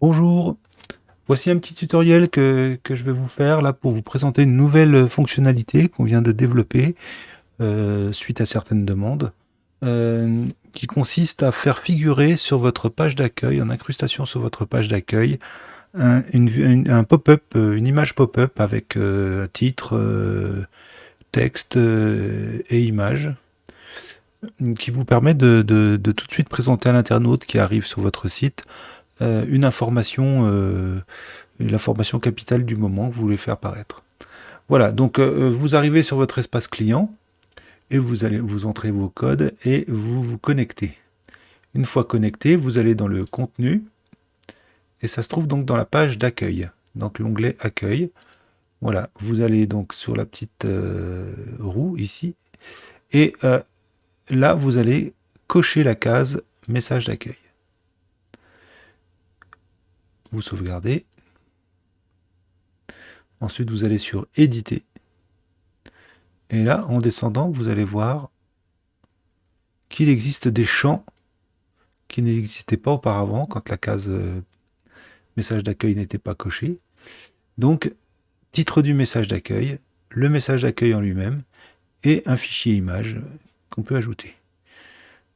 Bonjour, voici un petit tutoriel que je vais vous faire là pour vous présenter une nouvelle fonctionnalité qu'on vient de développer suite à certaines demandes, qui consiste à faire figurer sur votre page d'accueil, en incrustation sur votre page d'accueil, un pop-up, une image pop-up avec titre, texte et image, qui vous permet de tout de suite présenter à l'internaute qui arrive sur votre site une information, l'information capitale du moment que vous voulez faire paraître. Voilà, donc vous arrivez sur votre espace client et vous entrez vos codes et vous vous connectez. Une fois connecté, vous allez dans le contenu et ça se trouve donc dans la page d'accueil, donc l'onglet accueil. Voilà, vous allez donc sur la petite roue ici et là vous allez cocher la case message d'accueil. Vous sauvegardez. Ensuite, vous allez sur éditer. Et là, en descendant, vous allez voir qu'il existe des champs qui n'existaient pas auparavant quand la case message d'accueil n'était pas cochée. Donc, titre du message d'accueil, le message d'accueil en lui-même et un fichier image qu'on peut ajouter.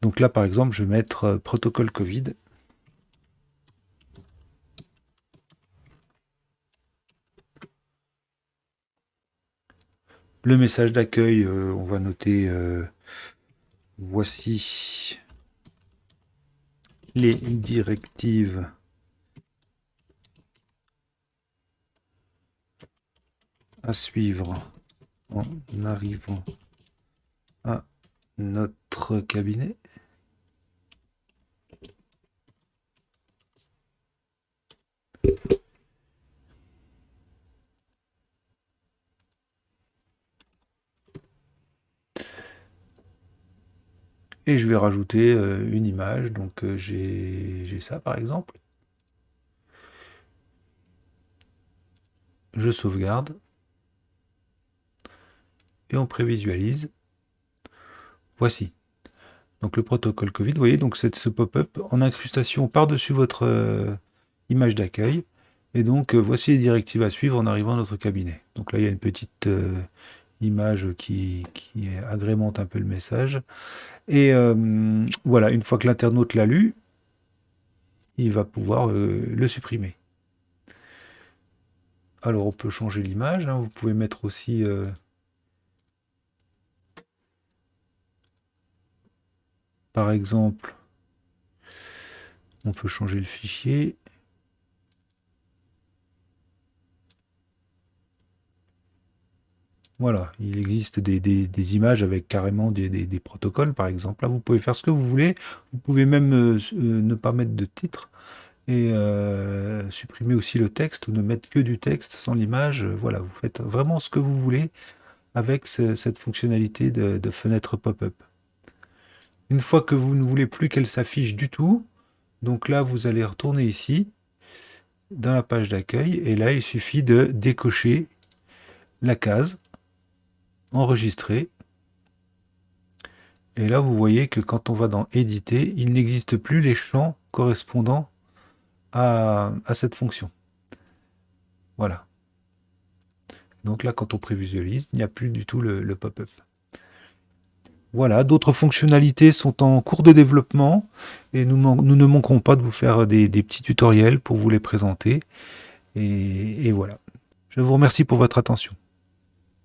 Donc là, par exemple, je vais mettre protocole Covid. Le message d'accueil, on va noter voici les directives à suivre en arrivant à notre cabinet. Et je vais rajouter une image, donc j'ai ça par exemple. Je sauvegarde. Et on prévisualise. Voici. Donc le protocole Covid, vous voyez, donc c'est ce pop-up en incrustation par-dessus votre image d'accueil. Et donc voici les directives à suivre en arrivant à notre cabinet. Donc là, il y a une petite image qui agrémente un peu le message. Et voilà, une fois que l'internaute l'a lu, il va pouvoir le supprimer. Alors on peut changer l'image, hein, vous pouvez mettre aussi par exemple, on peut changer le fichier. Voilà, il existe des images avec carrément des protocoles, par exemple. Là, vous pouvez faire ce que vous voulez. Vous pouvez même ne pas mettre de titre et supprimer aussi le texte ou ne mettre que du texte sans l'image. Voilà, vous faites vraiment ce que vous voulez avec cette fonctionnalité de fenêtre pop-up. Une fois que vous ne voulez plus qu'elle s'affiche du tout, donc là, vous allez retourner ici, dans la page d'accueil, et là, il suffit de décocher la case enregistrer. Et là, vous voyez que quand on va dans éditer, il n'existe plus les champs correspondant à cette fonction. Voilà. Donc là, quand on prévisualise, il n'y a plus du tout le pop-up. Voilà, d'autres fonctionnalités sont en cours de développement et nous ne manquerons pas de vous faire des petits tutoriels pour vous les présenter. Et voilà. Je vous remercie pour votre attention.